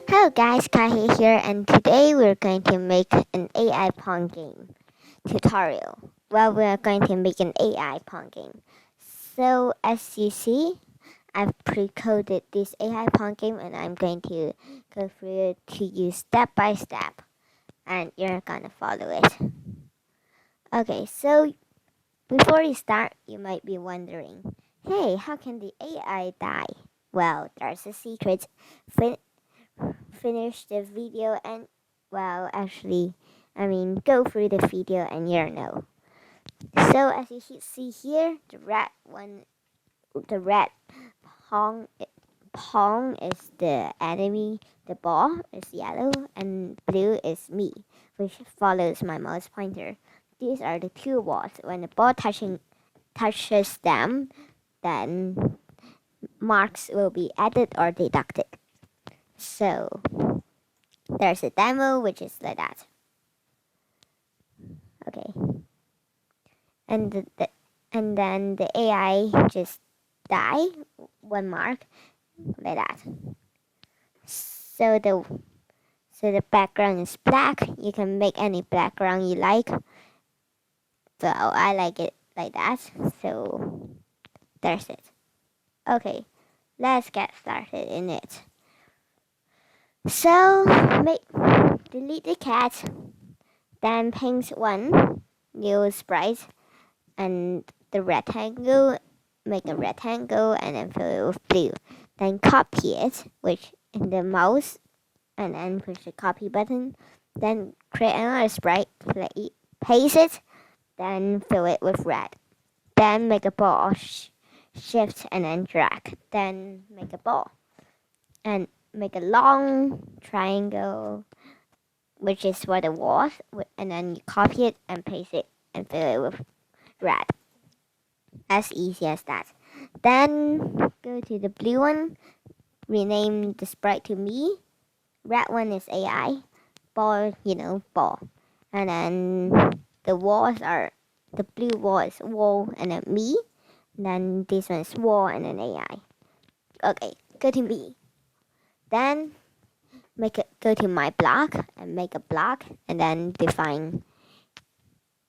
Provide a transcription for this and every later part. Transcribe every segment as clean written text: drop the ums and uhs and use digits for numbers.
Hello guys, Kahi here, and today we're going to make an AI Pong game tutorial. Well, we're going to make an AI Pong game. So as you see, I've pre-coded this AI Pong game and I'm going to go through it to you step by step and you're gonna follow it. Okay, so before you start, you might be wondering, hey, how can the AI die? Well, there's a secret. Finish the video and go through the video and you'll know. So as you see here, the red pong pong is the enemy, the ball is yellow, and blue is me, which follows my mouse pointer. These are the two walls. When the ball touches them, then marks will be added or deducted. So there's a demo which is like that. Okay. And then the AI just die 1 mark like that. So the background is black. You can make any background you like. So I like it like that. So there's it. Okay, let's get started in it. So delete the cat, then paint one new sprite and the rectangle, make a rectangle and then fill it with blue. Then copy it, which in the mouse, and then push the copy button. Then create another sprite, paste it, then fill it with red. Then make a ball, shift and then drag. Then make a ball and make a long triangle, which is for the walls, and then you copy it and paste it and fill it with red. As easy as that. Then go to the blue one, rename the sprite to me. Red one is AI, ball, ball. And then the walls are, the blue wall is wall and then me. And then this one is wall and then AI. Okay, go to me. Then go to my block and make a block and then define.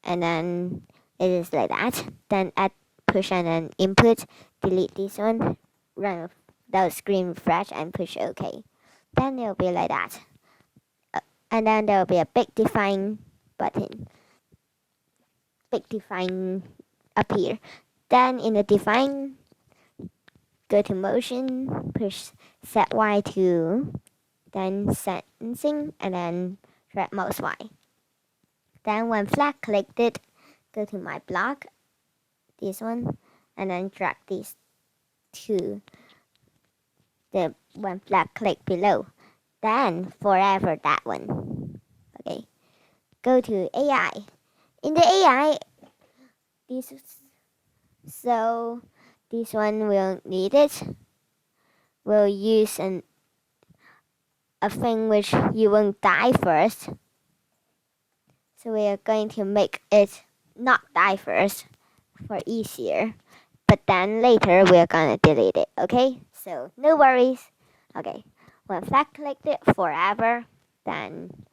And then it is like that. Then add push and then input, delete this one, run the screen refresh and push OK. Then it will be like that. And then there will be a big define button. Big define up here. Then in the define, go to motion, push set Y to, then sensing, and then drag mouse Y. Then when flag clicked it, go to my block, this one, and then drag these to the one flag click below. Then forever that one. Okay. Go to AI. In the AI, this one will need it. We'll use a thing which you won't die first. So we are going to make it not die first for easier. But then later we're gonna delete it, okay? So no worries. Okay. When flag clicked it forever, then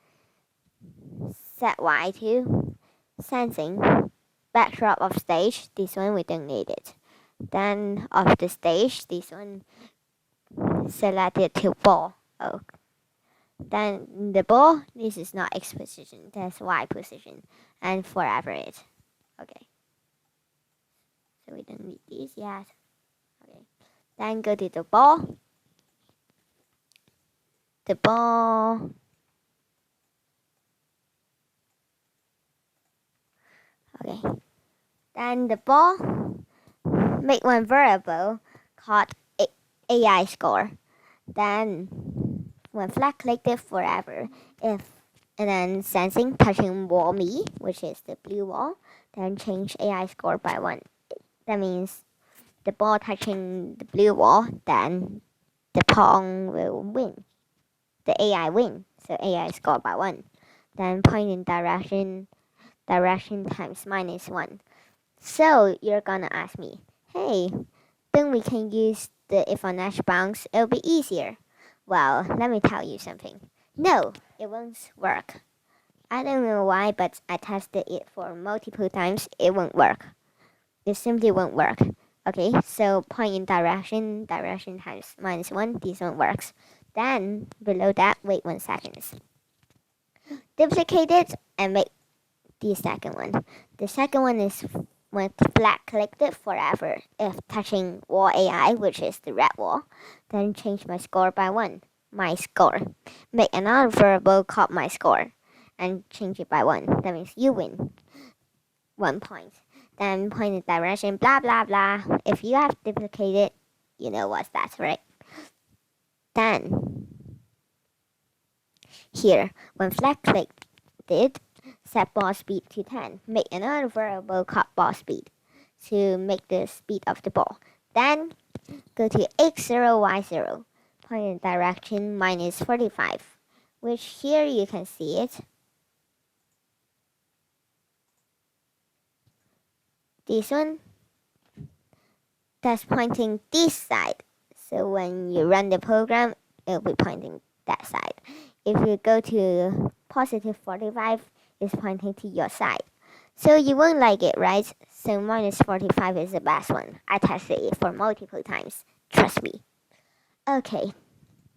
set Y to sensing. Backdrop of stage, this one we don't need it. Then of the stage, this one select it to ball. Oh. Then the ball, this is not X position, that's Y position. And forever it. Okay. So we don't need this yet. Okay. Then go to the ball. The ball. Okay. Then the ball, make one variable called AI score. Then when flag clicked it forever, and then sensing touching wall me, which is the blue wall, then change AI score by 1. That means the ball touching the blue wall, then the Pong will win. The AI win, so AI score by 1. Then point in direction times -1. So you're gonna ask me, hey, then we can use the if on edge bounce, it'll be easier. Well, let me tell you something. No, it won't work. I don't know why, but I tested it for multiple times. It won't work. It simply won't work. Okay, so point in direction, direction times -1, this one works. Then, below that, wait 1 second. Duplicate it and make the second one. The second one is when flat clicked it forever. If touching wall AI, which is the red wall, then change my score by 1. My score. Make another variable called my score and change it by 1. That means you win 1 point. Then point in direction, blah blah blah. If you have duplicated, you know what's that, right? Then here, when flat clicked it, set ball speed to 10. Make another variable called ball speed to make the speed of the ball. Then go to x0, y0. Point in direction -45, which here you can see it. This one, that's pointing this side. So when you run the program, it'll be pointing that side. If you go to +45, it's pointing to your side. So you won't like it, right? So -45 is the best one. I tested it for multiple times. Trust me. Okay.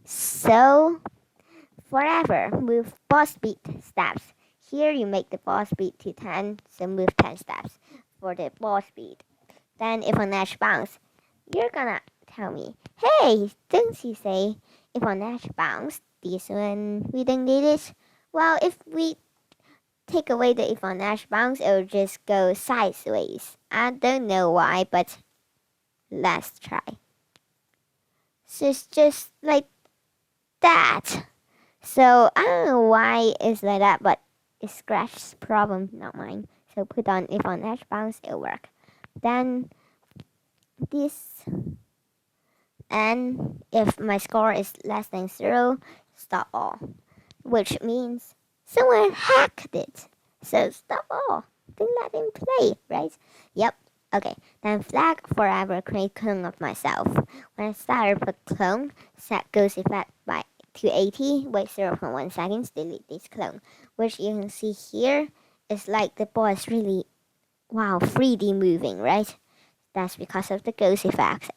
So forever, move ball speed steps. Here you make the ball speed to 10, so move 10 steps for the ball speed. Then if on edge bounce, you're gonna tell me, hey, didn't you say if on edge bounce, this one we don't need it? Well, if we take away the if on edge bounce, it'll just go sideways. I don't know why, but let's try. So it's just like that. So I don't know why it's like that, but it's Scratch's problem, not mine. So put on if on edge bounce, it'll work. Then this, and if my score is less than 0, stop all, which means someone hacked it. So stop all. Don't let him play, right? Yep. Okay. Then flag forever create clone of myself. When I start with clone, set goes effect by 280, wait 0.1 seconds, delete this clone. Which you can see here is like the ball is really, wow, 3D moving, right? That's because of the ghost effect.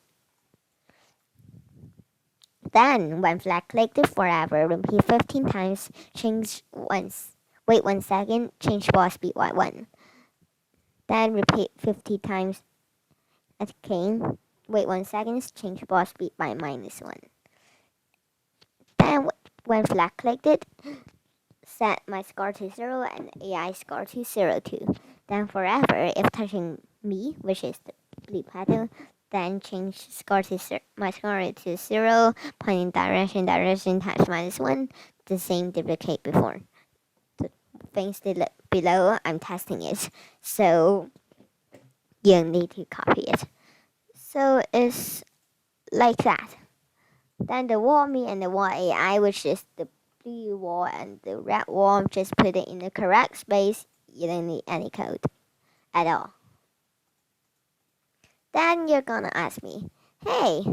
Then, when flag clicked forever, repeat 15 times, change once. Wait 1 second, change ball speed by 1. Then repeat 50 times again. Wait 1 second, change ball speed by -1. Then, when flag clicked it, set my score to 0 and AI score to 0 too. Then forever, if touching me, which is the blue pattern, then change score to my score to 0, pointing direction times -1, the same duplicate before. The things below, I'm testing it, so you need to copy it. So it's like that. Then the wall me and the wall AI, which is the blue wall and the red wall, just put it in the correct space. You don't need any code at all. Then you're gonna ask me, hey,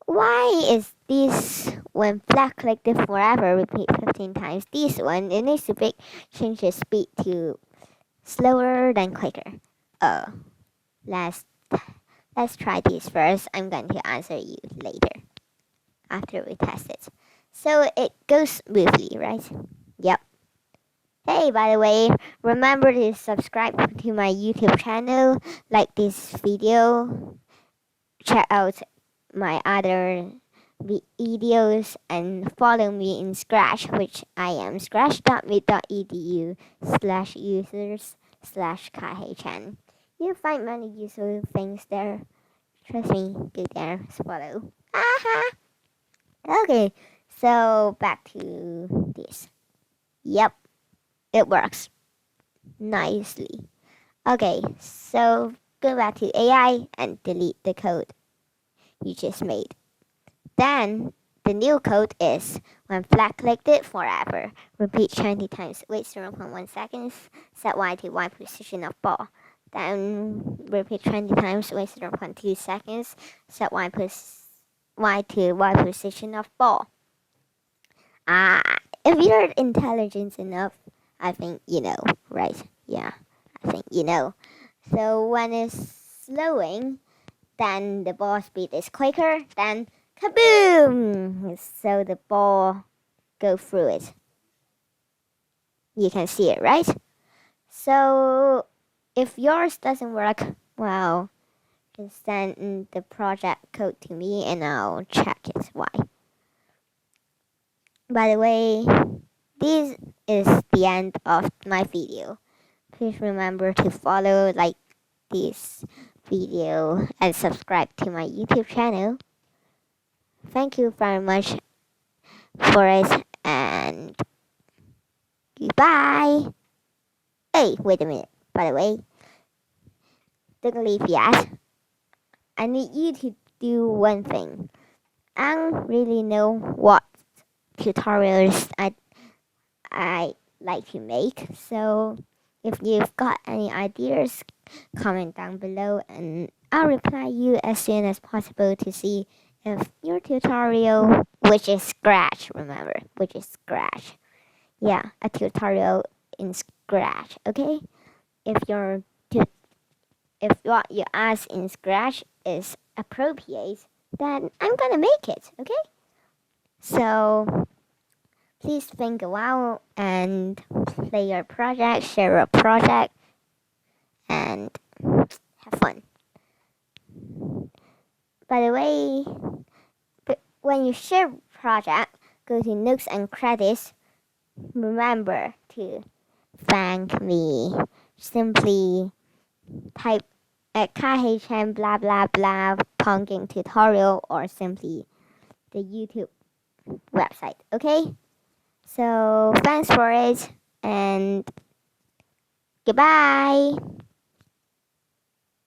why is this when flat clicked forever repeat 15 times? This one, it needs to change the speed to slower than quicker. Oh, let's try this first. I'm going to answer you later after we test it. So it goes smoothly, right? Yep. Hey, by the way, remember to subscribe to my YouTube channel, like this video, check out my other videos, and follow me in Scratch, which I am scratch.me.edu/users/kahei-chan. You'll find many useful things there. Trust me, go there, follow. Aha! Okay, so back to this. Yep, it works nicely. Okay, so go back to AI and delete the code you just made. Then the new code is when flat clicked it forever. Repeat 20 times. Wait 0.1 seconds. Set Y to Y position of ball. Then repeat 20 times. Wait 0.2 seconds. Set Y to Y position of ball. Ah, if you're intelligent enough, I think you know, right? Yeah, I think you know. So when it's slowing, then the ball speed is quicker, then kaboom! So the ball go through it. You can see it, right? So if yours doesn't work, well, just send the project code to me and I'll check it why. By the way, this is the end of my video. Please remember to follow, like this video, and subscribe to my YouTube channel. Thank you very much for it, and goodbye. Hey, wait a minute. By the way, don't leave yet. I need you to do one thing. I don't really know what tutorials I like to make, so if you've got any ideas, comment down below and I'll reply you as soon as possible to see if your tutorial, which is Scratch, remember, which is Scratch. Yeah, a tutorial in Scratch, okay? If your if what you ask in Scratch is appropriate, then I'm gonna make it, okay? So please think a while and play your project, share your project, and have fun. By the way, when you share project, go to notes and credits. Remember to thank me. Simply type KHM blah blah blah Pong Game tutorial or simply the YouTube website. Okay? So thanks for it and goodbye.